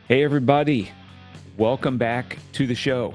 Hey, everybody. Welcome back to the show.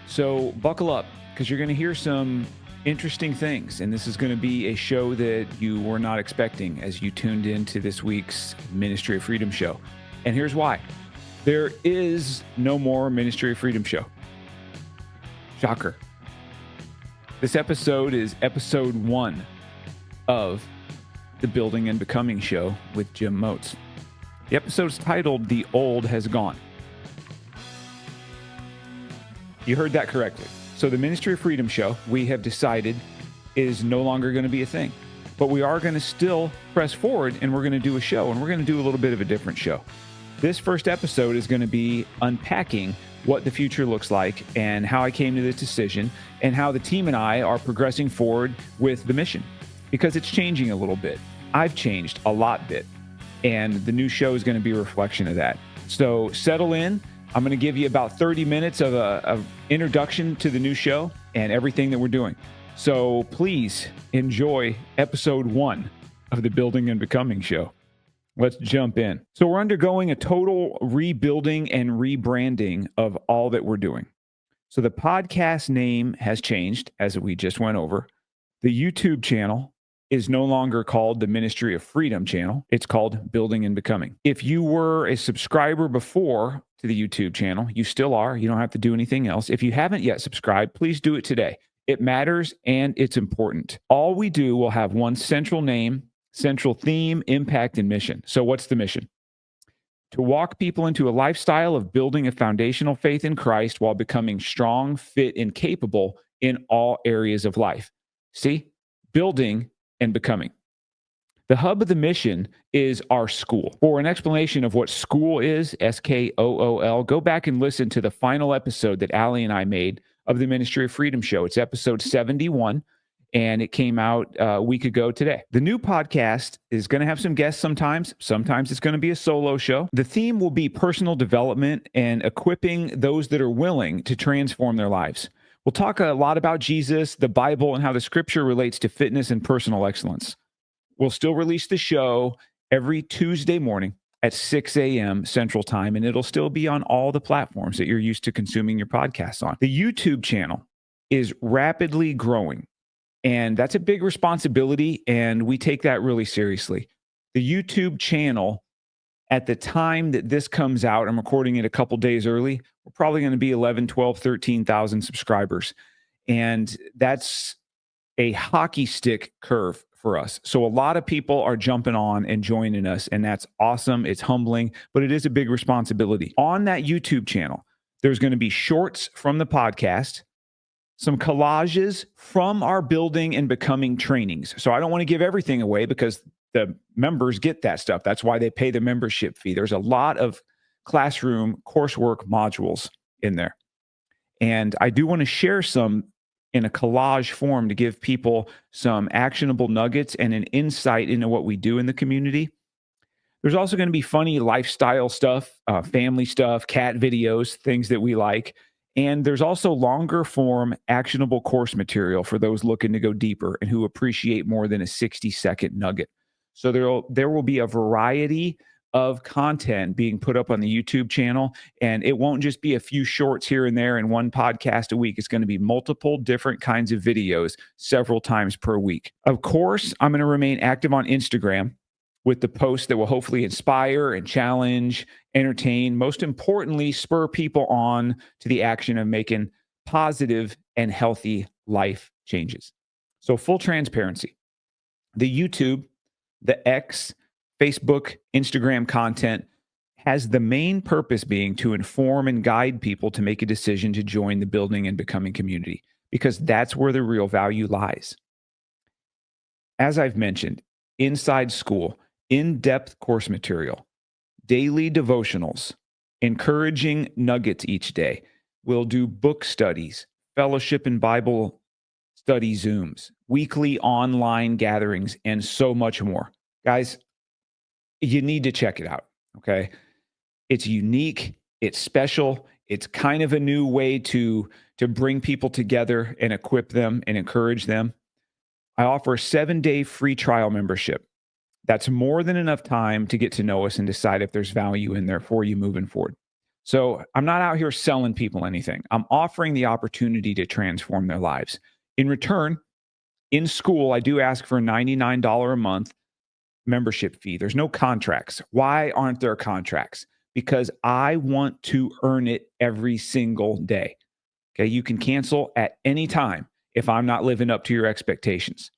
So buckle up because you're going to hear some interesting things. And this is going to be a show that you were not expecting as you tuned into this week's Ministry of Freedom show. And here's why. There is no more Ministry of Freedom show. Shocker. This episode is episode 1 of the Building and Becoming show with Jim Moats. The episode's titled, The Old Has Gone. You heard that correctly. So the Ministry of Freedom show, we have decided, is no longer going to be a thing. But we are going to still press forward, and we're going to do a show, and we're going to do a little bit of a different show. This first episode is going to be unpacking what the future looks like and how I came to this decision and how the team and I are progressing forward with the mission, because it's changing a little bit. I've changed a lot bit. And the new show is going to be a reflection of that. So settle in. I'm going to give you about 30 minutes of an introduction to the new show and everything that we're doing. So please enjoy episode 1 of the Building and Becoming show. Let's jump in. So we're undergoing a total rebuilding and rebranding of all that we're doing. So the podcast name has changed, as we just went over. The YouTube channel is no longer called the Ministry of Freedom channel. It's called Building and Becoming. If you were a subscriber before to the YouTube channel, you still are. You don't have to do anything else. If you haven't yet subscribed, please do it today. It matters and it's important. All we do will have one central name, central theme, impact, and mission. So what's the mission? To walk people into a lifestyle of building a foundational faith in Christ while becoming strong, fit, and capable in all areas of life. See? Building and becoming. The hub of the mission is our school. For an explanation of what school is, SKOOL, go back and listen to the final episode that Allie and I made of the Ministry of Freedom show. It's episode 71, and it came out a week ago today. The new podcast is going to have some guests sometimes. Sometimes it's going to be a solo show. The theme will be personal development and equipping those that are willing to transform their lives. We'll talk a lot about Jesus, the Bible, and how the Scripture relates to fitness and personal excellence. We'll still release the show every Tuesday morning at 6 a.m. Central Time, and it'll still be on all the platforms that you're used to consuming your podcasts on. The YouTube channel is rapidly growing, and that's a big responsibility, and we take that really seriously. The YouTube channel, at the time that this comes out, I'm recording it a couple days early, we're probably going to be 11, 12, 13,000 subscribers. And that's a hockey stick curve for us. So a lot of people are jumping on and joining us, and that's awesome. It's humbling, but it is a big responsibility. On that YouTube channel, there's going to be shorts from the podcast, some collages from our Building and Becoming trainings. So I don't want to give everything away because the members get that stuff. That's why they pay the membership fee. There's a lot of classroom coursework modules in there. And I do want to share some in a collage form to give people some actionable nuggets and an insight into what we do in the community. There's also going to be funny lifestyle stuff, family stuff, cat videos, things that we like. And there's also longer form actionable course material for those looking to go deeper and who appreciate more than a 60-second nugget. So there will be a variety of content being put up on the YouTube channel, and it won't just be a few shorts here and there and one podcast a week. It's going to be multiple different kinds of videos several times per week. Of course, I'm going to remain active on Instagram with the posts that will hopefully inspire and challenge, entertain, most importantly, spur people on to the action of making positive and healthy life changes. So full transparency, the YouTube, the X, Facebook, Instagram content has the main purpose being to inform and guide people to make a decision to join the Building and Becoming community, because that's where the real value lies. As I've mentioned, inside school, in-depth course material, daily devotionals, encouraging nuggets each day. We'll do book studies, fellowship and Bible study Zooms, weekly online gatherings, and so much more. Guys, you need to check it out, okay? It's unique, it's special, it's kind of a new way to bring people together and equip them and encourage them. I offer a 7-day free trial membership. That's more than enough time to get to know us and decide if there's value in there for you moving forward. So I'm not out here selling people anything. I'm offering the opportunity to transform their lives. In return, in school, I do ask for a $99 a month membership fee. There's no contracts. Why aren't there contracts? Because I want to earn it every single day. Okay. You can cancel at any time if I'm not living up to your expectations.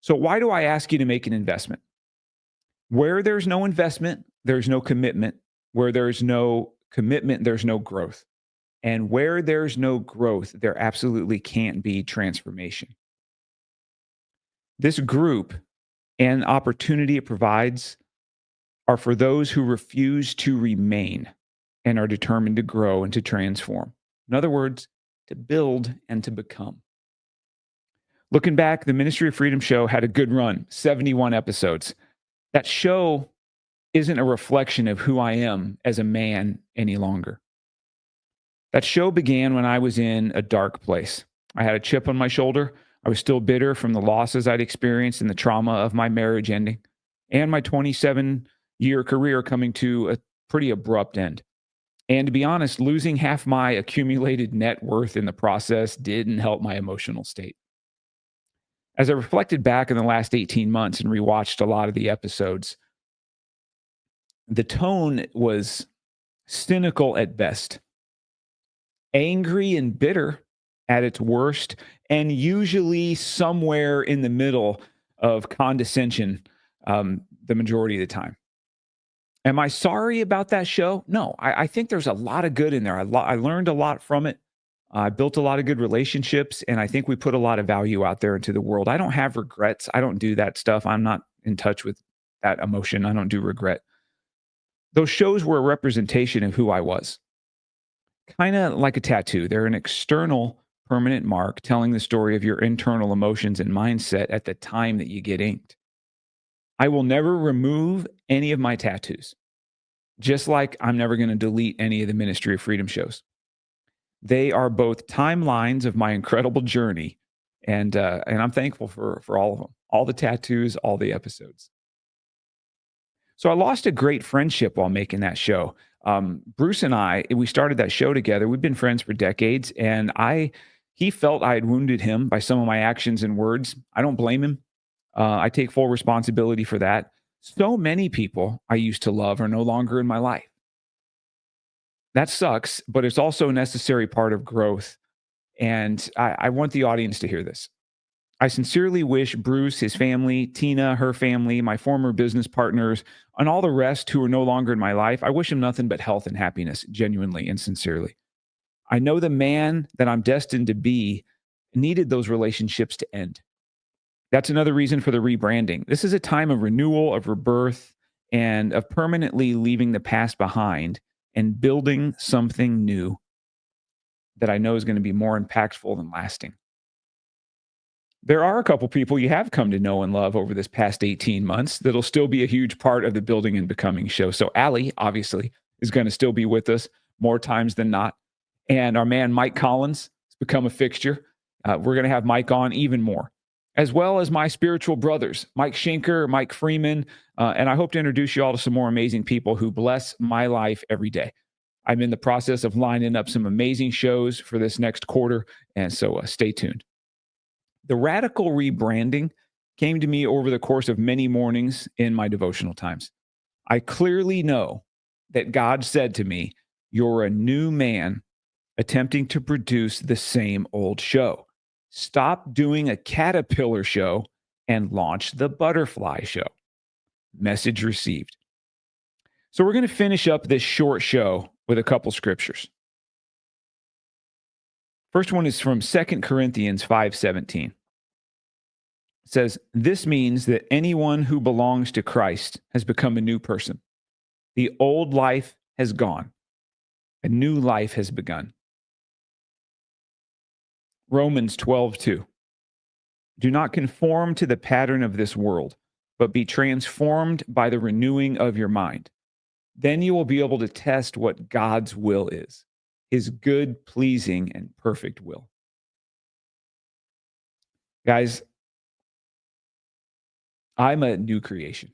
So, why do I ask you to make an investment? Where there's no investment, there's no commitment. Where there's no commitment, there's no growth. And where there's no growth, there absolutely can't be transformation. This group and opportunity it provides are for those who refuse to remain and are determined to grow and to transform. In other words, to build and to become. Looking back, the Ministry of Freedom show had a good run, 71 episodes. That show isn't a reflection of who I am as a man any longer. That show began when I was in a dark place. I had a chip on my shoulder. I was still bitter from the losses I'd experienced and the trauma of my marriage ending and my 27-year career coming to a pretty abrupt end. And to be honest, losing half my accumulated net worth in the process didn't help my emotional state. As I reflected back in the last 18 months and rewatched a lot of the episodes, the tone was cynical at best, angry and bitter at its worst, and usually somewhere in the middle of condescension the majority of the time. Am I sorry about that show? No, I think there's a lot of good in there. I learned a lot from it. I built a lot of good relationships, and I think we put a lot of value out there into the world. I don't have regrets. I don't do that stuff. I'm not in touch with that emotion. I don't do regret. Those shows were a representation of who I was, kind of like a tattoo. They're an external permanent mark telling the story of your internal emotions and mindset at the time that you get inked. I will never remove any of my tattoos, just like I'm never going to delete any of the Ministry of Freedom shows. They are both timelines of my incredible journey, and I'm thankful for all of them, all the tattoos, all the episodes. So I lost a great friendship while making that show. Bruce and I, we started that show together. We've been friends for decades, and he felt I had wounded him by some of my actions and words. I don't blame him. I take full responsibility for that. So many people I used to love are no longer in my life. That sucks, but it's also a necessary part of growth. And I want the audience to hear this. I sincerely wish Bruce, his family, Tina, her family, my former business partners, and all the rest who are no longer in my life, I wish them nothing but health and happiness, genuinely and sincerely. I know the man that I'm destined to be needed those relationships to end. That's another reason for the rebranding. This is a time of renewal, of rebirth, and of permanently leaving the past behind and building something new that I know is going to be more impactful and lasting. There are a couple people you have come to know and love over this past 18 months that'll still be a huge part of the Building and Becoming show. So Allie, obviously, is going to still be with us more times than not. And our man, Mike Collins, has become a fixture. We're going to have Mike on even more, as well as my spiritual brothers, Mike Schenker, Mike Freeman. And I hope to introduce you all to some more amazing people who bless my life every day. I'm in the process of lining up some amazing shows for this next quarter. And so stay tuned. The radical rebranding came to me over the course of many mornings in my devotional times. I clearly know that God said to me, "You're a new man attempting to produce the same old show. Stop doing a caterpillar show and launch the butterfly show." Message received. So we're going to finish up this short show with a couple scriptures. First one is from 2 Corinthians 5:17. It says, "This means that anyone who belongs to Christ has become a new person. The old life has gone. A new life has begun." Romans 12:2. "Do not conform to the pattern of this world, but be transformed by the renewing of your mind. Then you will be able to test what God's will is, his good, pleasing, and perfect will." Guys, I'm a new creation.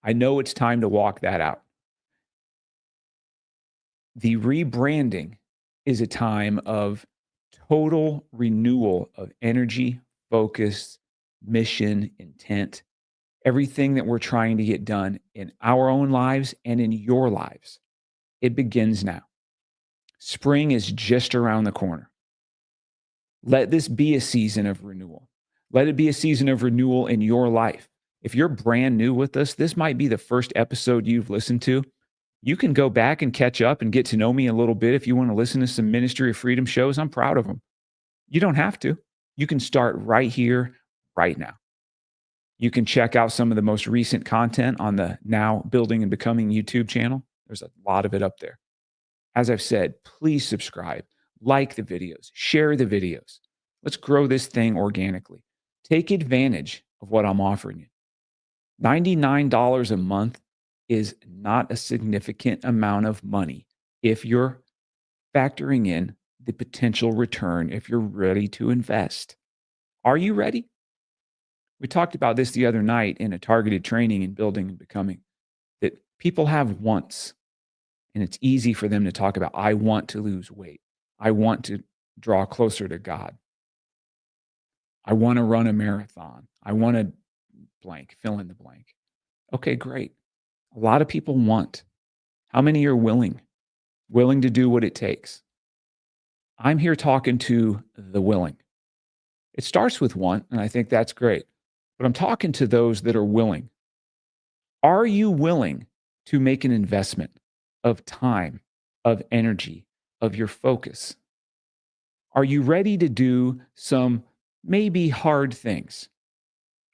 I know it's time to walk that out. The rebranding is a time of total renewal of energy, focus, mission, intent, everything that we're trying to get done in our own lives and in your lives. It begins now. Spring is just around the corner. Let this be a season of renewal. Let it be a season of renewal in your life. If you're brand new with us, this might be the first episode you've listened to. You can go back and catch up and get to know me a little bit. If you want to listen to some Ministry of Freedom shows, I'm proud of them. You don't have to. You can start right here, right now. You can check out some of the most recent content on the Now Building and Becoming YouTube channel. There's a lot of it up there. As I've said, please subscribe, like the videos, share the videos. Let's grow this thing organically. Take advantage of what I'm offering you. $99 a month is not a significant amount of money if you're factoring in the potential return, if you're ready to invest. Are you ready? We talked about this the other night in a targeted training in Building and Becoming, that people have wants, and it's easy for them to talk about, I want to lose weight. I want to draw closer to God. I want to run a marathon. I want to blank, fill in the blank. Okay, great. A lot of people want. How many are willing to do what it takes? I'm here talking to the willing. It starts with want, and I think that's great. But I'm talking to those that are willing. Are you willing to make an investment of time, of energy, of your focus? Are you ready to do some maybe hard things?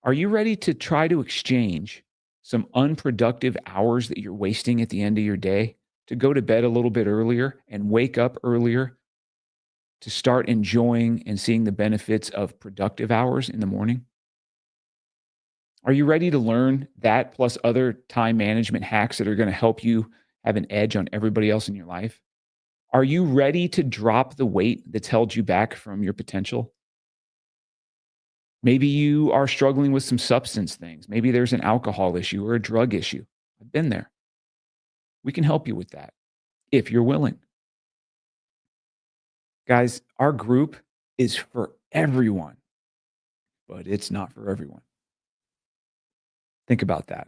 Are you ready to try to exchange some unproductive hours that you're wasting at the end of your day to go to bed a little bit earlier and wake up earlier to start enjoying and seeing the benefits of productive hours in the morning? Are you ready to learn that plus other time management hacks that are going to help you have an edge on everybody else in your life? Are you ready to drop the weight that's held you back from your potential? Maybe you are struggling with some substance things. Maybe there's an alcohol issue or a drug issue. I've been there. We can help you with that if you're willing. Guys, our group is for everyone, but it's not for everyone. Think about that.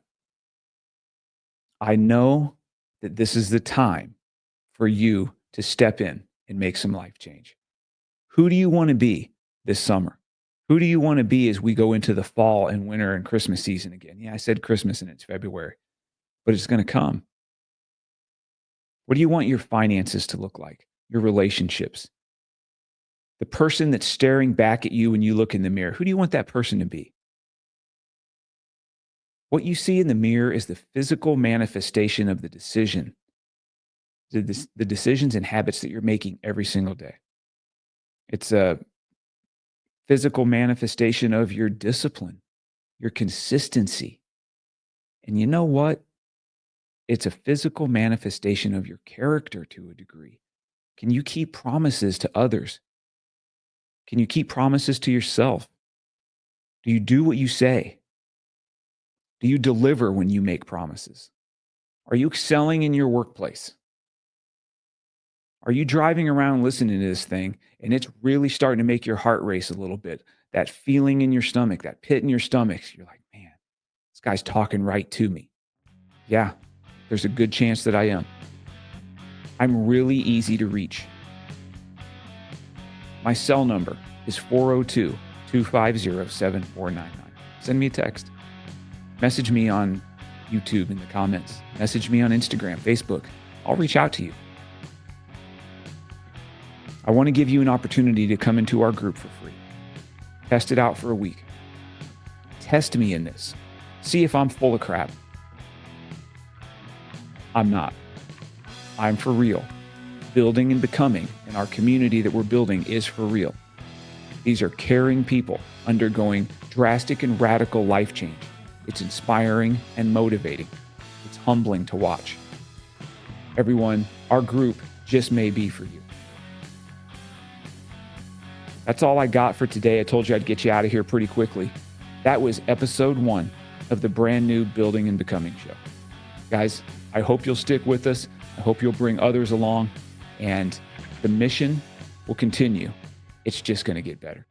I know that this is the time for you to step in and make some life change. Who do you want to be this summer? Who do you want to be as we go into the fall and winter and Christmas season again? Yeah, I said Christmas and it's February, but it's going to come. What do you want your finances to look like? Your relationships? The person that's staring back at you when you look in the mirror, who do you want that person to be? What you see in the mirror is the physical manifestation of the decision, the decisions and habits that you're making every single day. It's a physical manifestation of your discipline, your consistency. And you know what? It's a physical manifestation of your character to a degree. Can you keep promises to others? Can you keep promises to yourself? Do you do what you say? Do you deliver when you make promises? Are you excelling in your workplace? Are you driving around listening to this thing and it's really starting to make your heart race a little bit? That feeling in your stomach, that pit in your stomach, you're like, man, this guy's talking right to me. Yeah, there's a good chance that I am. I'm really easy to reach. My cell number is 402-250-7499. Send me a text. Message me on YouTube in the comments. Message me on Instagram, Facebook. I'll reach out to you. I want to give you an opportunity to come into our group for free. Test it out for a week. Test me in this. See if I'm full of crap. I'm not. I'm for real. Building and Becoming and our community that we're building is for real. These are caring people undergoing drastic and radical life change. It's inspiring and motivating. It's humbling to watch. Everyone, our group just may be for you. That's all I got for today. I told you I'd get you out of here pretty quickly. That was episode 1 of the brand new Building and Becoming show. Guys, I hope you'll stick with us. I hope you'll bring others along, and the mission will continue. It's just going to get better.